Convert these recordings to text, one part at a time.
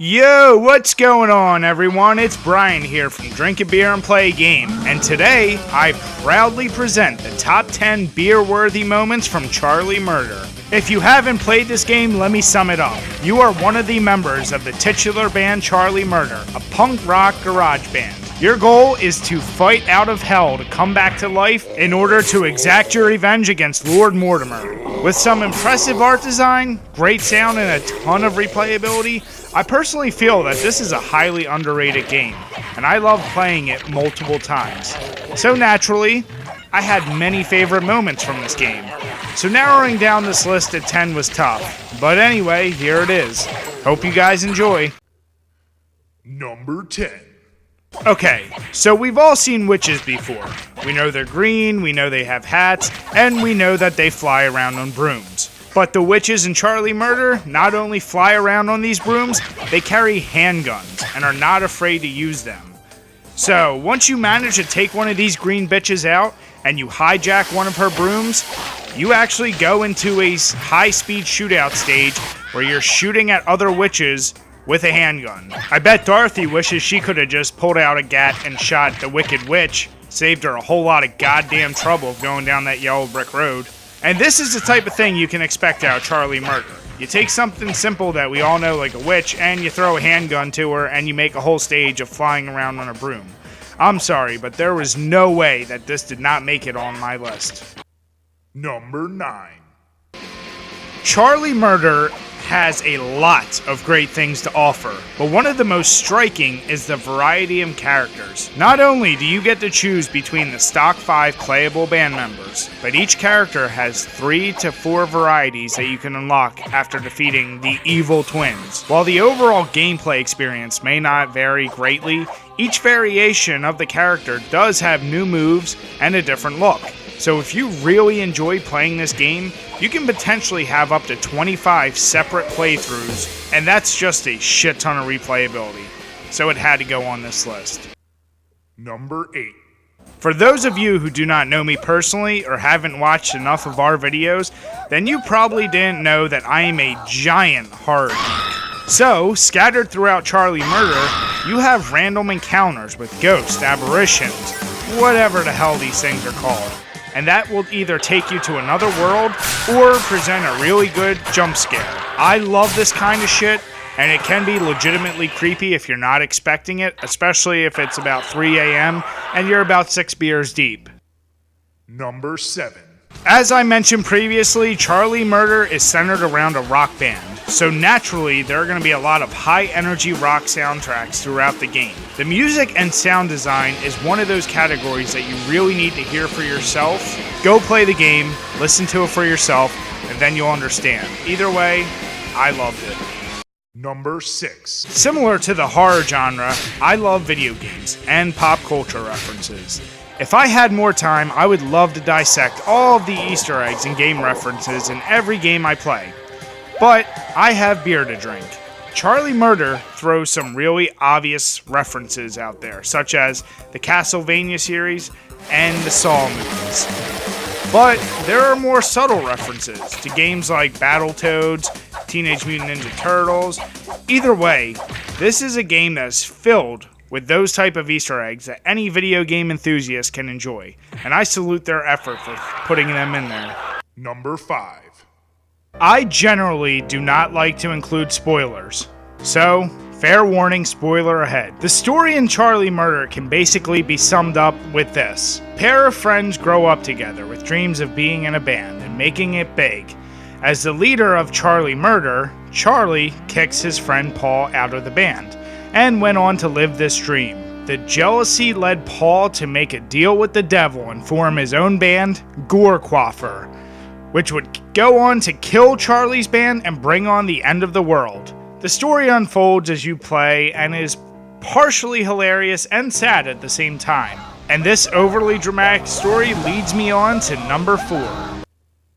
Yo, what's going on everyone? It's Brian here from DrinkABeerandPlayAGame, and today I proudly present the top 10 beer-worthy moments from Charlie Murder. If you haven't played this game, let me sum it up. You are one of the members of the titular band Charlie Murder, a punk rock garage band. Your goal is to fight out of hell to come back to life in order to exact your revenge against Lord Mortimer. With some impressive art design, great sound, and a ton of replayability, I personally feel that this is a highly underrated game, and I love playing it multiple times. So naturally, I had many favorite moments from this game. So narrowing down this list at 10 was tough. But anyway, here it is. Hope you guys enjoy. Number 10. Okay, so we've all seen witches before. We know they're green, we know they have hats, and we know that they fly around on brooms. But the witches in Charlie Murder not only fly around on these brooms, they carry handguns and are not afraid to use them. So, once you manage to take one of these green bitches out and you hijack one of her brooms, you actually go into a high-speed shootout stage where you're shooting at other witches with a handgun. I bet Dorothy wishes she could have just pulled out a gat and shot the Wicked Witch, saved her a whole lot of goddamn trouble going down that yellow brick road. And this is the type of thing you can expect out of Charlie Murder. You take something simple that we all know like a witch, and you throw a handgun to her, and you make a whole stage of flying around on a broom. I'm sorry, but there was no way that this did not make it on my list. Number 9. Charlie Murder has a lot of great things to offer, but one of the most striking is the variety of characters. Not only do you get to choose between the stock 5 playable band members, but each character has 3 to 4 varieties that you can unlock after defeating the evil twins. While the overall gameplay experience may not vary greatly, each variation of the character does have new moves and a different look. So if you really enjoy playing this game, you can potentially have up to 25 separate playthroughs, and that's just a shit ton of replayability. So it had to go on this list. Number 8. For those of you who do not know me personally or haven't watched enough of our videos, then you probably didn't know that I am a giant horror geek. So, scattered throughout Charlie Murder, you have random encounters with ghosts, apparitions, whatever the hell these things are called. And that will either take you to another world or present a really good jump scare. I love this kind of shit, and it can be legitimately creepy if you're not expecting it, especially if it's about 3 a.m. and you're about 6 beers deep. Number 7. As I mentioned previously, Charlie Murder is centered around a rock band, so naturally there are going to be a lot of high-energy rock soundtracks throughout the game. The music and sound design is one of those categories that you really need to hear for yourself. Go play the game, listen to it for yourself, and then you'll understand. Either way, I loved it. Number 6. Similar to the horror genre, I love video games and pop culture references. If I had more time, I would love to dissect all of the Easter eggs and game references in every game I play. But I have beer to drink. Charlie Murder throws some really obvious references out there, such as the Castlevania series and the Saw movies. But there are more subtle references to games like Battletoads, Teenage Mutant Ninja Turtles. Either way, this is a game that is filled with those type of Easter eggs that any video game enthusiast can enjoy, and I salute their effort for putting them in there. Number 5. I generally do not like to include spoilers, so fair warning, spoiler ahead. The story in Charlie Murder can basically be summed up with this. A pair of friends grow up together with dreams of being in a band and making it big. As the leader of Charlie Murder, Charlie kicks his friend Paul out of the band and went on to live this dream. The jealousy led Paul to make a deal with the devil and form his own band, Gore Quaffer, which would go on to kill Charlie's band and bring on the end of the world. The story unfolds as you play and is partially hilarious and sad at the same time. And this overly dramatic story leads me on to number 4.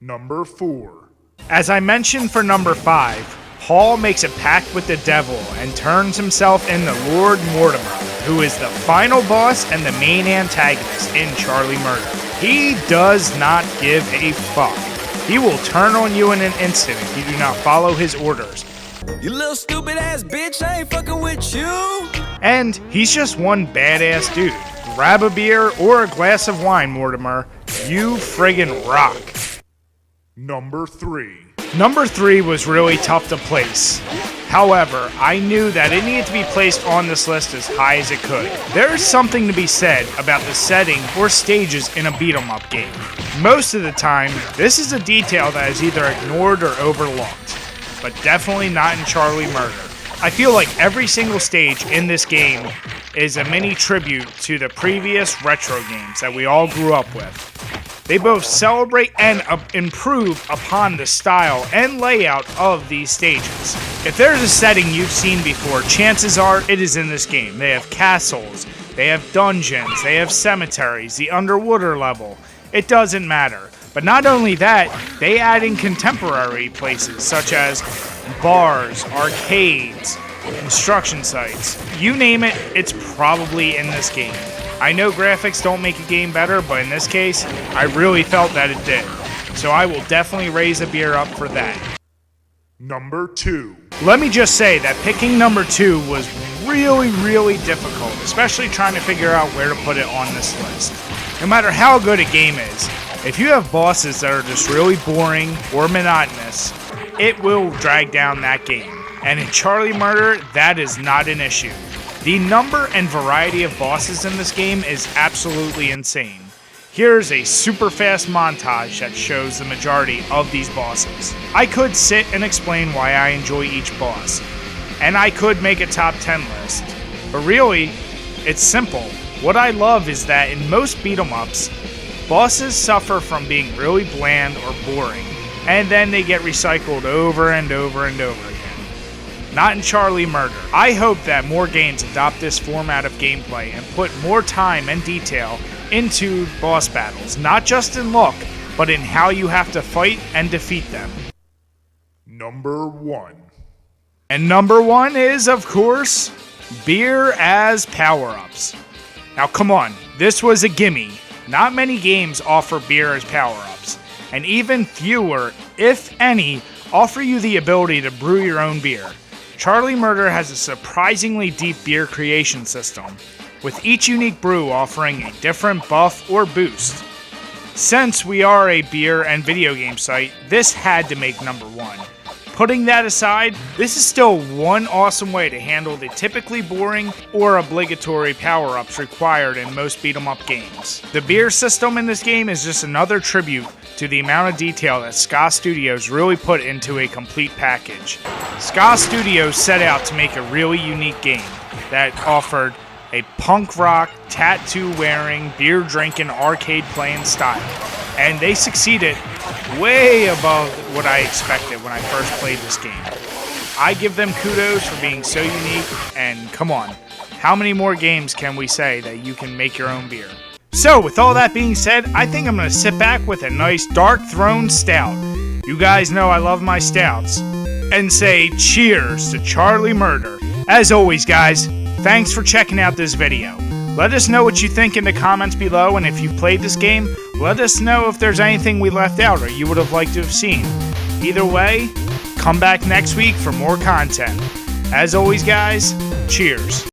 Number 4. As I mentioned for number 5, Paul makes a pact with the devil and turns himself into Lord Mortimer, who is the final boss and the main antagonist in Charlie Murder. He does not give a fuck. He will turn on you in an instant if you do not follow his orders. You little stupid ass bitch, I ain't fucking And he's just one badass dude. Grab a beer or a glass of wine, Mortimer. You friggin' rock. Number 3. Number 3 was really tough to place. However, I knew that it needed to be placed on this list as high as it could. There is something to be said about the setting or stages in a beat-em-up game. Most of the time, this is a detail that is either ignored or overlooked, but definitely not in Charle Murder. I feel like every single stage in this game is a mini tribute to the previous retro games that we all grew up with. They both celebrate and improve upon the style and layout of these stages. If there's a setting you've seen before, chances are it is in this game. They have castles, they have dungeons, they have cemeteries, the underwater level. It doesn't matter. But not only that, they add in contemporary places such as bars, arcades, construction sites. You name it, it's probably in this game. I know graphics don't make a game better, but in this case, I really felt that it did. So I will definitely raise a beer up for that. Number 2. Let me just say that picking number 2 was really difficult, especially trying to figure out where to put it on this list. No matter how good a game is, if you have bosses that are just really boring or monotonous, it will drag down that game. And in Charle Murder, that is not an issue. The number and variety of bosses in this game is absolutely insane. Here's a super fast montage that shows the majority of these bosses. I could sit and explain why I enjoy each boss, and I could make a top 10 list. But really, it's simple. What I love is that in most beat-em-ups, bosses suffer from being really bland or boring, and then they get recycled over and over and over again. Not in Charle Murder. I hope that more games adopt this format of gameplay and put more time and detail into boss battles, not just in look, but in how you have to fight and defeat them. Number 1. And number 1 is, of course, beer as power-ups. Now come on, this was a gimme. Not many games offer beer as power-ups, and even fewer, if any, offer you the ability to brew your own beer. Charle Murder has a surprisingly deep beer creation system, with each unique brew offering a different buff or boost. Since we are a beer and video game site, this had to make number 1. Putting that aside, this is still one awesome way to handle the typically boring or obligatory power-ups required in most beat-em-up games. The beer system in this game is just another tribute to the amount of detail that Ska Studios really put into a complete package. Ska Studios set out to make a really unique game that offered a punk rock, tattoo-wearing, beer-drinking, arcade-playing style, and they succeeded way above what I expected when I first played this game. I give them kudos for being so unique, and come on, how many more games can we say that you can make your own beer? So, with all that being said, I think I'm going to sit back with a nice Dark Throne Stout. You guys know I love my stouts. And say cheers to Charle Murder. As always, guys, thanks for checking out this video. Let us know what you think in the comments below, and if you've played this game, let us know if there's anything we left out or you would have liked to have seen. Either way, come back next week for more content. As always, guys, cheers.